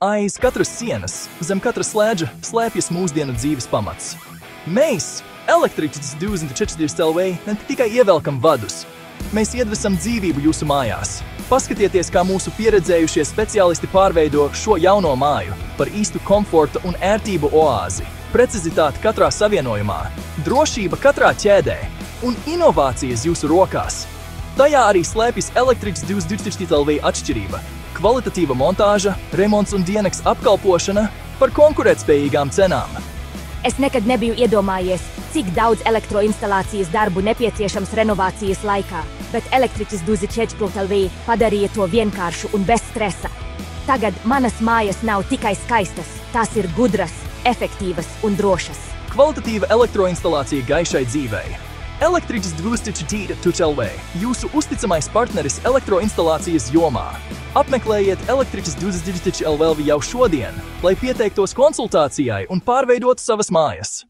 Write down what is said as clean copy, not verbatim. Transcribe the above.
Aiz katras sienas, zem katra slēdža, slēpjas mūsdienu dzīves pamats. Mēs, Electricities 24 LV, ne tikai ievelkam vadus. Mēs iedvesam dzīvību jūsu mājās. Paskatieties, kā mūsu pieredzējušie speciālisti pārveido šo jauno māju par īstu komforta un ērtību oāzi. Precizitāte katrā savienojumā, drošība katrā ķēdē un inovācijas jūsu rokās. Tajā arī slēpjas Electricities 24 LV atšķirība. Kvalitatīva montāža, remonts un dienas apkalpošana par konkurētspējīgām cenām. Es nekad nebiju iedomājies, cik daudz elektroinstalācijas darbu nepieciešams renovācijas laikā, bet Electricities 24 LV padarīja to vienkāršu un bez stresa. Tagad manas mājas nav tikai skaistas, tās ir gudras, efektīvas un drošas. Kvalitatīva elektroinstalācija gaišai dzīvei. Electricities 24 LV, jūsu uzticamais partneris elektroinstalācijas jomā. Apmeklējiet Electricities 24 LV jau šodien, lai pieteiktos konsultācijai un pārveidotu savas mājas.